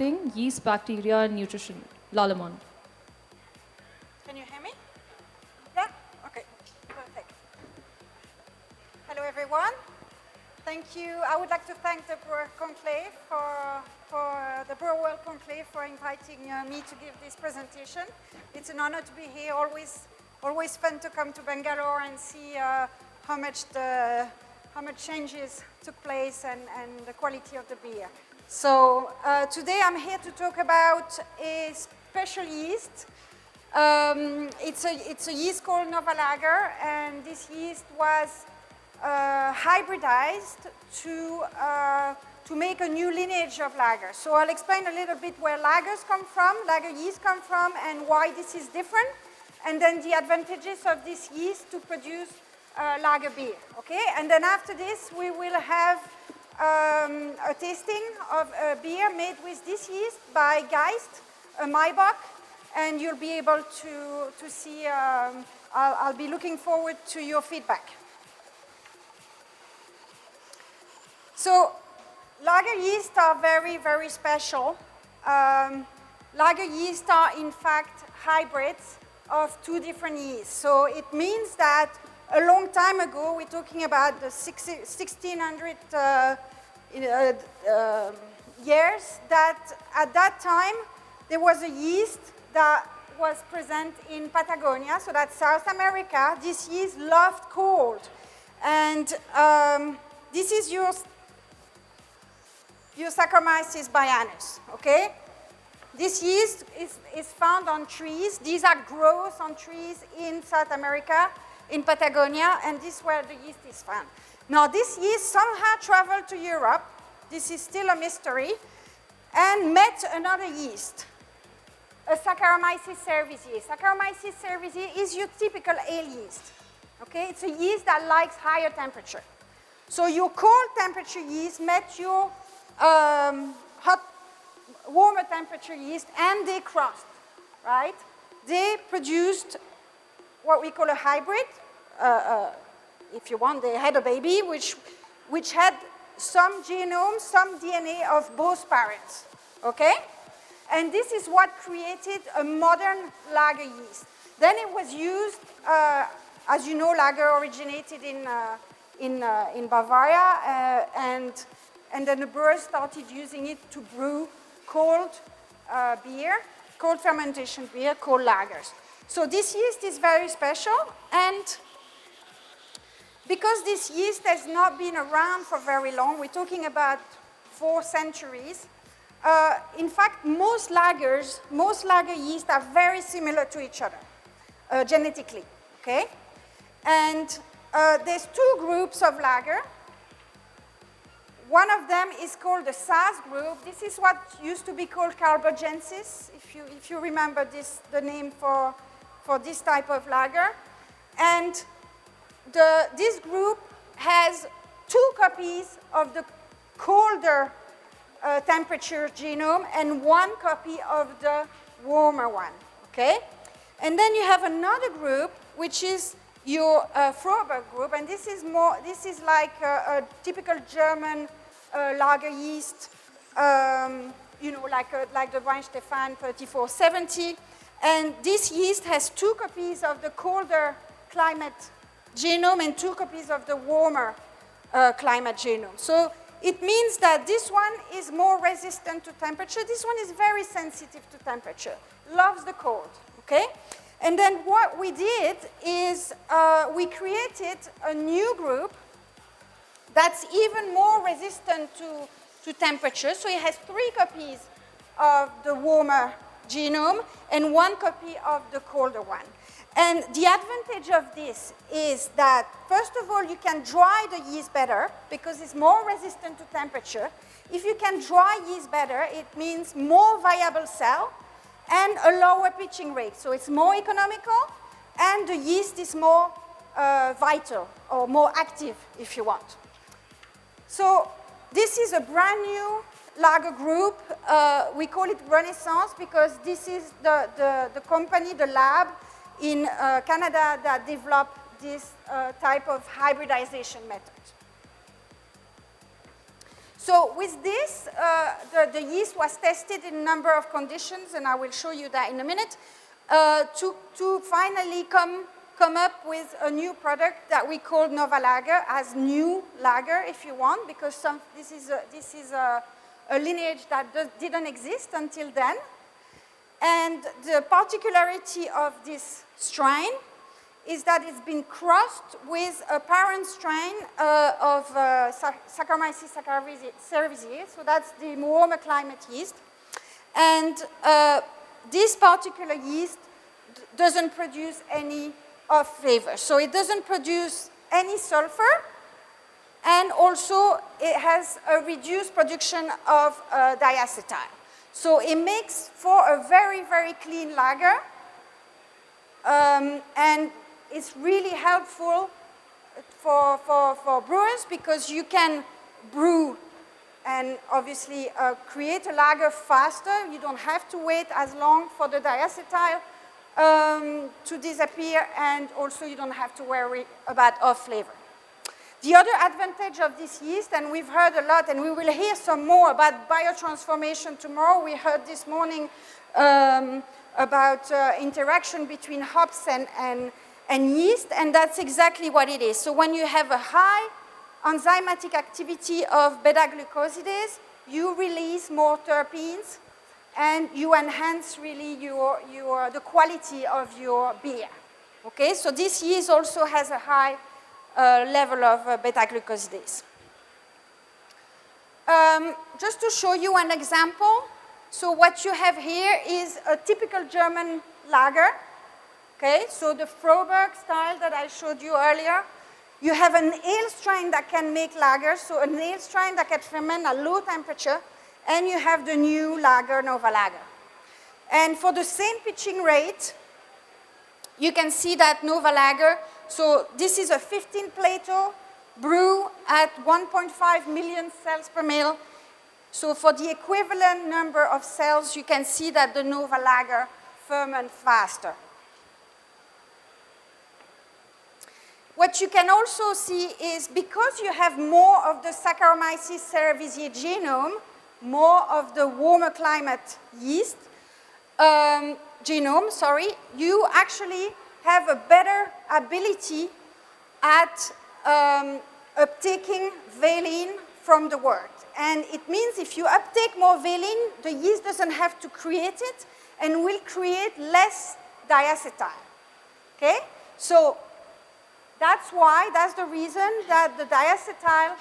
Marketing, Yeast, Bacteria, and Nutrition, Lallemand. Can you hear me? Yeah? Okay, perfect. Hello, everyone. Thank you. I would like to thank the Brewer Conclave for the Brewer World Conclave for inviting me to give this presentation. It's an honor to be here. Always fun to come to Bangalore and see how much changes took place and the quality of the beer. So today I'm here to talk about a special yeast. It's a yeast called NovaLager, and this yeast was hybridized to make a new lineage of lager. So I'll explain a little bit where lagers come from, lager yeast come from, and why this is different, and then the advantages of this yeast to produce lager beer, okay? And then after this, we will have a tasting of a beer made with this yeast by Geist, a Maibach, and you'll be able to see, I'll be looking forward to your feedback. So, lager yeast are very, very special. Lager yeast are, in fact, hybrids of two different yeasts. So it means that a long time ago, we're talking about the 1600 years, that at that time, there was a yeast that was present in Patagonia, so that's South America. This yeast loved cold. And this is your Saccharomyces baianus, okay? This yeast is found on trees. These are growths on trees in South America, in Patagonia, and this is where the yeast is found. Now, this yeast somehow traveled to Europe. This is still a mystery, and met another yeast, a Saccharomyces cerevisiae. Saccharomyces cerevisiae is your typical ale yeast, okay? It's a yeast that likes higher temperature. So your cold temperature yeast met your warmer temperature yeast, and they crossed, right? They produced what we call a hybrid. If you want, they had a baby which had some genome, some DNA of both parents, okay? And this is what created a modern lager yeast. Then it was used, as you know, lager originated in Bavaria, and then the brewers started using it to brew cold beer, cold fermentation beer, cold lagers. So this yeast is very special, and because this yeast has not been around for very long, we're talking about 4 centuries, in fact, most lager yeast are very similar to each other, genetically, okay? And there's 2 groups of lager. One of them is called the SAS group. This is what used to be called Carbogensis, if you remember the name for this type of lager. And this group has 2 copies of the colder temperature genome and 1 copy of the warmer one, okay? And then you have another group, which is your Froberg group, and this is like a typical German lager yeast, you know, like the Weinstefan 3470. And this yeast has 2 copies of the colder climate genome and 2 copies of the warmer climate genome. So it means that this one is more resistant to temperature. This one is very sensitive to temperature, loves the cold, okay? And then what we did is we created a new group that's even more resistant to temperature. So it has 3 copies of the warmer genome and 1 copy of the colder one. And the advantage of this is that, first of all, you can dry the yeast better because it's more resistant to temperature. If you can dry yeast better, it means more viable cell and a lower pitching rate. So it's more economical, and the yeast is more vital or more active, if you want. So this is a brand new lager group. We call it Renaissance because this is the company, the lab in Canada that developed this type of hybridization method. So with this, the yeast was tested in a number of conditions, and I will show you that in a minute, to finally come up with a new product that we call NovaLager, as new lager, if you want, because this is a lineage that didn't exist until then. And the particularity of this strain is that it's been crossed with a parent strain of Saccharomyces cerevisiae, so that's the warmer climate yeast. And this particular yeast doesn't produce any off flavor. So it doesn't produce any sulfur, and also it has a reduced production of diacetyl. So it makes for a very, very clean lager, and it's really helpful for brewers because you can brew and obviously create a lager faster. You don't have to wait as long for the diacetyl to disappear, and also you don't have to worry about off flavor. The other advantage of this yeast, and we've heard a lot, and we will hear some more about biotransformation tomorrow. We heard this morning about interaction between hops and yeast, and that's exactly what it is. So when you have a high enzymatic activity of beta-glucosidase, you release more terpenes, and you enhance really the quality of your beer. Okay, so this yeast also has a high level of beta-glucosidase. Just to show you an example, so what you have here is a typical German lager. Okay, so the Froberg style that I showed you earlier. You have an ale strain that can make lager, so an ale strain that can ferment at low temperature, and you have the new lager, NovaLager. And for the same pitching rate, you can see that NovaLager, so this is a 15 Plato brew at 1.5 million cells per mil. So for the equivalent number of cells, you can see that the NovaLager ferments faster. What you can also see is because you have more of the Saccharomyces cerevisiae genome, more of the warmer climate yeast genome, you actually have a better ability at uptaking valine from the wort. And it means if you uptake more valine, the yeast doesn't have to create it and will create less diacetyl. Okay? So that's the reason that the diacetyl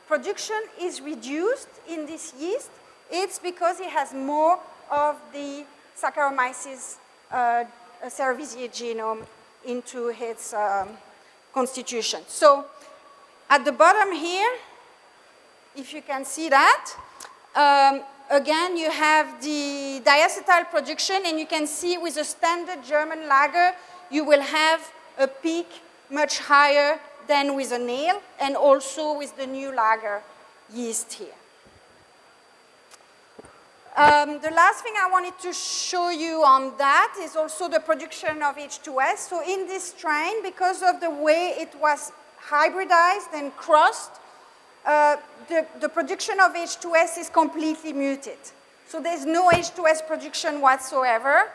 production is reduced in this yeast. It's because it has more of the Saccharomyces cerevisiae genome into its constitution. So at the bottom here, if you can see that, again, you have the diacetyl production, and you can see with a standard German lager, you will have a peak much higher than with an ale, and also with the new lager yeast here. The last thing I wanted to show you on that is also the production of H2S. So in this strain, because of the way it was hybridized and crossed, the production of H2S is completely muted. So there's no H2S production whatsoever,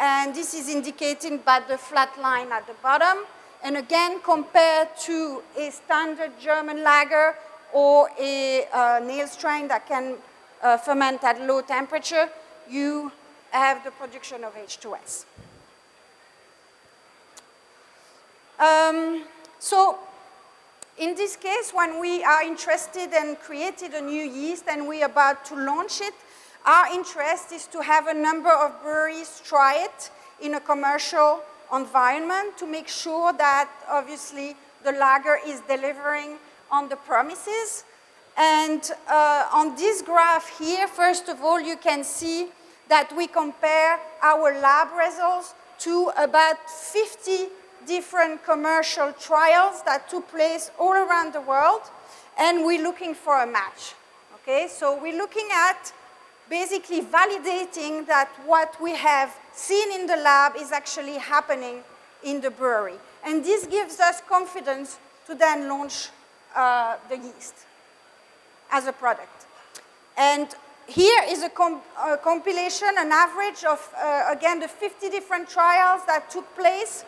and this is indicated by the flat line at the bottom. And again, compared to a standard German lager or an ale strain that can ferment at low temperature, you have the production of H2S. So in this case, when we are interested and created a new yeast and we're about to launch it, our interest is to have a number of breweries try it in a commercial environment to make sure that obviously the lager is delivering on the promises. And on this graph here, first of all, you can see that we compare our lab results to about 50 different commercial trials that took place all around the world, and we're looking for a match. Okay, so we're looking at basically validating that what we have seen in the lab is actually happening in the brewery. And this gives us confidence to then launch the yeast as a product. And here is a compilation, an average of, again, the 50 different trials that took place.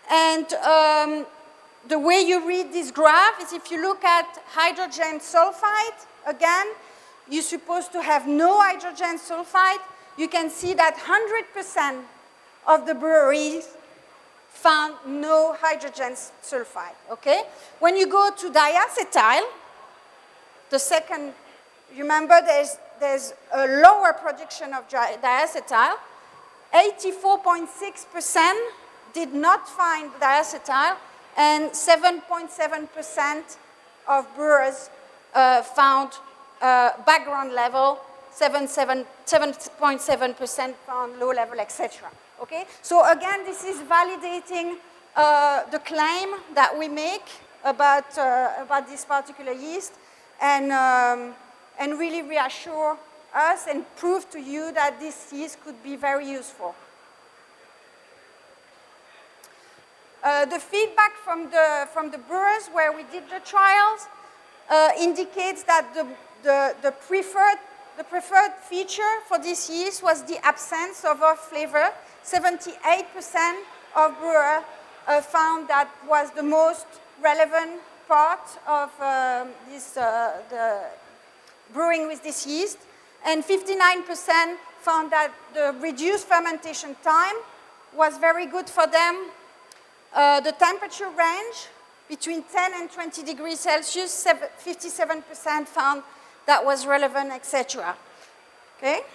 And the way you read this graph is if you look at hydrogen sulfide, again, you're supposed to have no hydrogen sulfide. You can see that 100% of the breweries found no hydrogen sulfide, okay? When you go to diacetyl, the second, remember there's a lower production of diacetyl. 84.6% did not find diacetyl, and 7.7% of brewers found background level, 7.7% found low level, etc. Okay? So again, this is validating the claim that we make about this particular yeast, and really reassure us and prove to you that this yeast could be very useful. The feedback from the brewers where we did the trials indicates that the preferred feature for this yeast was the absence of off flavor. 78% of brewers found that was the most relevant part of the brewing with this yeast, and 59% found that the reduced fermentation time was very good for them. The temperature range between 10 and 20 degrees Celsius, 57% found that was relevant, etc. Okay?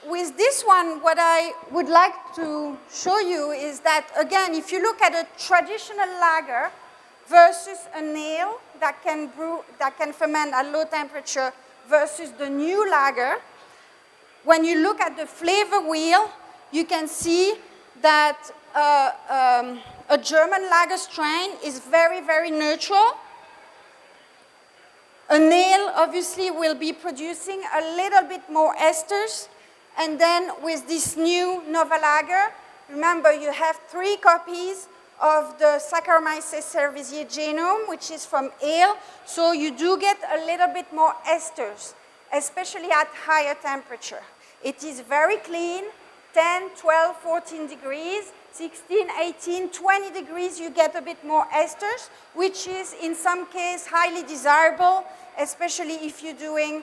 With this one, what I would like to show you is that, again, if you look at a traditional lager versus an ale that can ferment at low temperature versus the new lager, when you look at the flavor wheel, you can see that a German lager strain is very, very neutral. An ale, obviously, will be producing a little bit more esters. And then with this new NovaLager, remember, you have 3 copies of the Saccharomyces cerevisiae genome, which is from ale. So you do get a little bit more esters, especially at higher temperature. It is very clean. 10, 12, 14 degrees, 16, 18, 20 degrees, you get a bit more esters, which is in some cases highly desirable, especially if you're doing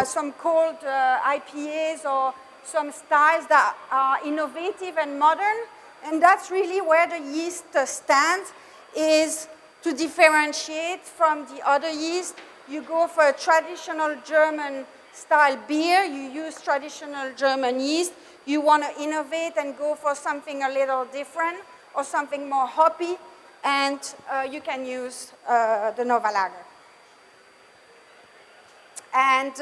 some cold IPAs or some styles that are innovative and modern. And that's really where the yeast stands, is to differentiate from the other yeast. You go for a traditional German style beer, you use traditional German yeast. You want to innovate and go for something a little different or something more hoppy, and you can use the NovaLager. And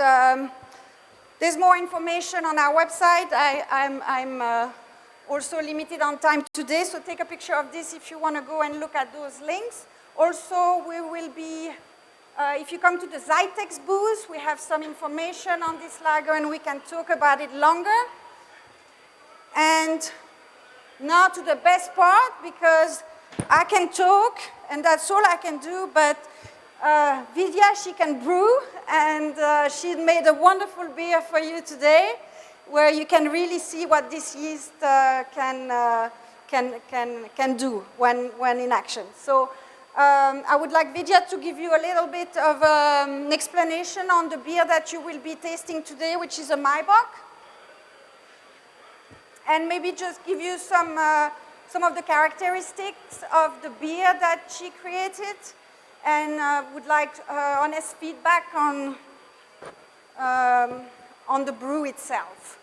there's more information on our website. I'm also limited on time today, so take a picture of this if you want to go and look at those links. Also, we will be if you come to the Zytex booth, we have some information on this lager and we can talk about it longer. And now to the best part, because I can talk and that's all I can do, but Vidya, she can brew, and she made a wonderful beer for you today, where you can really see what this yeast can do when in action. So I would like Vidya to give you a little bit of an explanation on the beer that you will be tasting today, which is a Maibock. And maybe just give you some of the characteristics of the beer that she created, and would like honest feedback on the brew itself.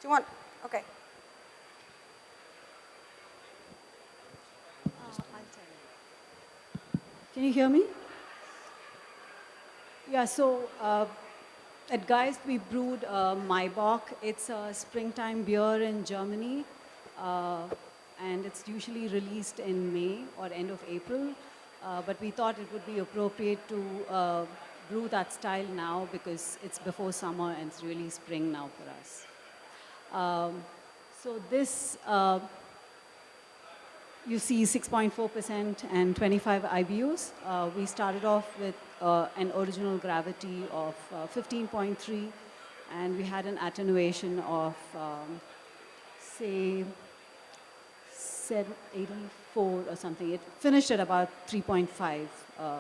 Do you want? Okay. Can you hear me? Yeah, so at Geist we brewed Maibock. It's a springtime beer in Germany, and it's usually released in May or end of April. But we thought it would be appropriate to brew that style now because it's before summer and it's really spring now for us. So this You see 6.4% and 25 IBUs. We started off with an original gravity of 15.3, and we had an attenuation of, say, 84 or something. It finished at about 3.5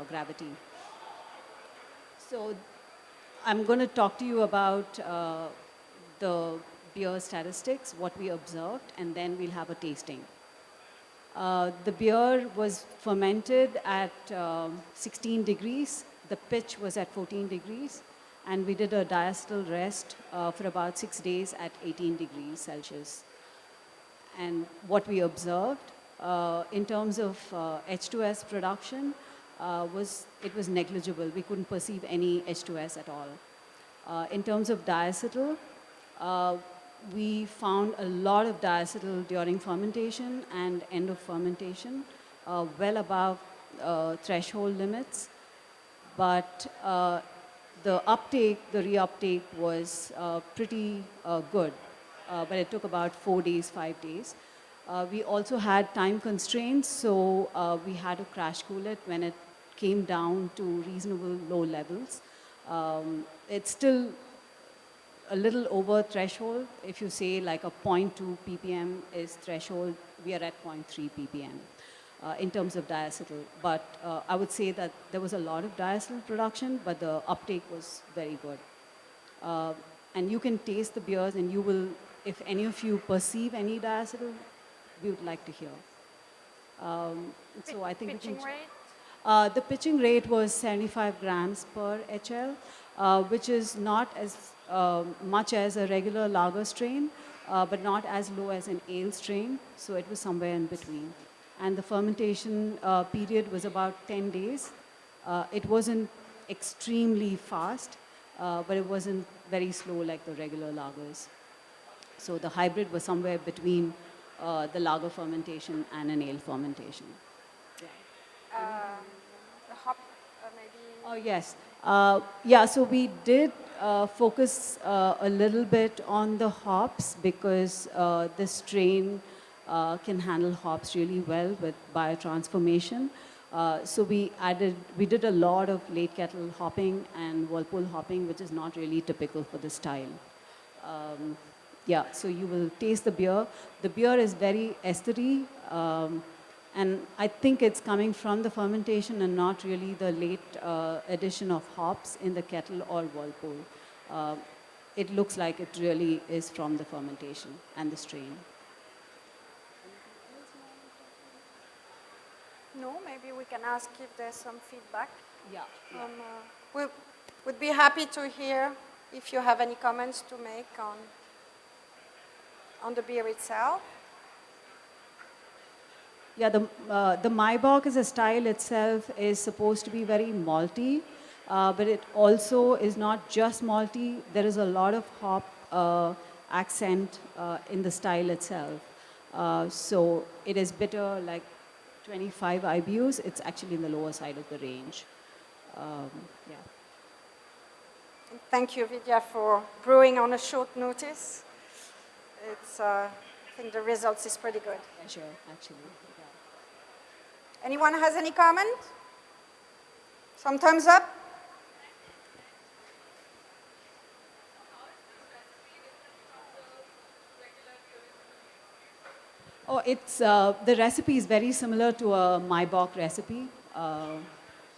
gravity. So I'm going to talk to you about the beer statistics, what we observed, and then we'll have a tasting. The beer was fermented at 16 degrees. The pitch was at 14 degrees. And we did a diacetyl rest for about 6 days at 18 degrees Celsius. And what we observed in terms of H2S production was negligible. We couldn't perceive any H2S at all. In terms of diacetyl, we found a lot of diacetyl during fermentation and end of fermentation, well above threshold limits. But the reuptake was pretty good, but it took about 4 days, 5 days. We also had time constraints, so we had to crash cool it when it came down to reasonable low levels. It's still a little over threshold. If you say like a 0.2 ppm is threshold, we are at 0.3 ppm in terms of diacetyl. But I would say that there was a lot of diacetyl production, but the uptake was very good. And you can taste the beers, and you will, if any of you perceive any diacetyl, we would like to hear. So I think pitching rate? The pitching rate was 75 grams per HL, which is not as much as a regular lager strain, but not as low as an ale strain. So it was somewhere in between. And the fermentation period was about 10 days. It wasn't extremely fast, but it wasn't very slow like the regular lagers. So the hybrid was somewhere between the lager fermentation and an ale fermentation. The hop, maybe? Oh, yes. Yeah, so we did focus a little bit on the hops because the strain can handle hops really well with biotransformation. So we did a lot of late kettle hopping and whirlpool hopping, which is not really typical for the style. Yeah, so you will taste the beer. The beer is very estery, and I think it's coming from the fermentation and not really the late addition of hops in the kettle or whirlpool. It looks like it really is from the fermentation and the strain. No, maybe we can ask if there's some feedback. Yeah. We would be happy to hear if you have any comments to make on the beer itself. Yeah, the Maibock as a style itself is supposed to be very malty, but it also is not just malty. There is a lot of hop accent in the style itself. So it is bitter, like 25 IBUs. It's actually in the lower side of the range. Yeah. Thank you, Vidya, for brewing on a short notice. It's, I think the results is pretty good. Yeah, sure, actually. Yeah. Anyone has any comment? Some thumbs up? Oh, it's the recipe is very similar to a Maibock recipe.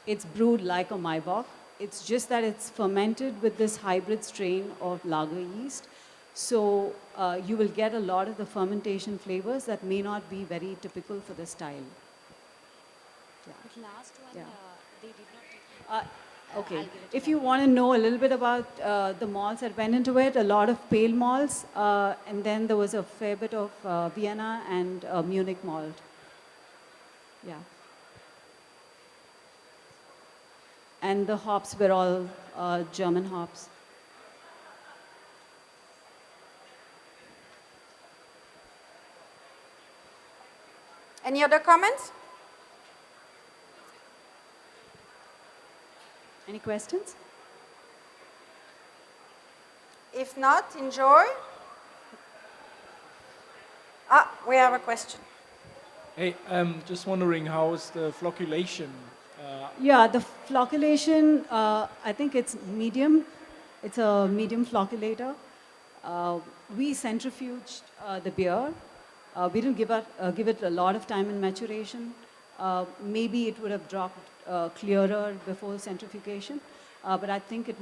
It's brewed like a Maibock. It's just that it's fermented with this hybrid strain of lager yeast. So you will get a lot of the fermentation flavors that may not be very typical for the style. Yeah. Last one, Yeah. they did not. Okay. I'll give it to If them. you want to know a little bit about the malts that went into it, a lot of pale malts, and then there was a fair bit of Vienna and Munich malt. Yeah. And the hops were all German hops. Any other comments? Any questions? If not, enjoy. Ah, we have a question. Hey, just wondering how's the flocculation? Yeah, the flocculation, I think it's medium. It's a medium flocculator. We centrifuged the beer. We didn't give it a lot of time in maturation. Maybe it would have dropped clearer before centrifugation, but I think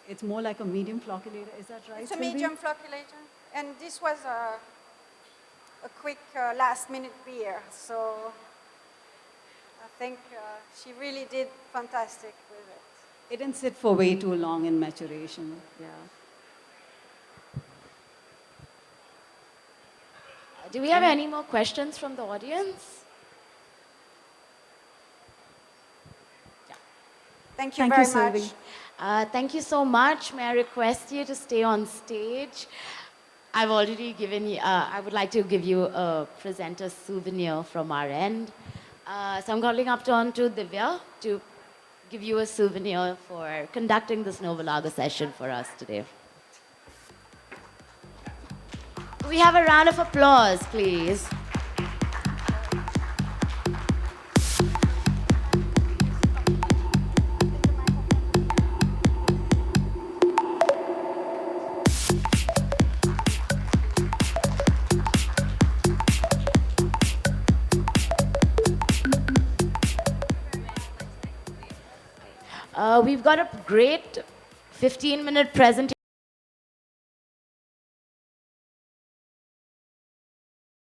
it's more like a medium flocculator. Is that right, It's a Sylvie? medium flocculator. And this was a quick last-minute beer, so I think she really did fantastic with it. It didn't sit for way too long in maturation. Yeah. Do we have any more questions from the audience? Thank you Thank very you, Sylvie. much. Thank you so much. May I request you to stay on stage? I've already given you, I would like to give you a presenter souvenir from our end. So I'm calling up on to Divya to give you a souvenir for conducting this NovaLager session for us today. We have a round of applause, please. We've got a great 15-minute presentation.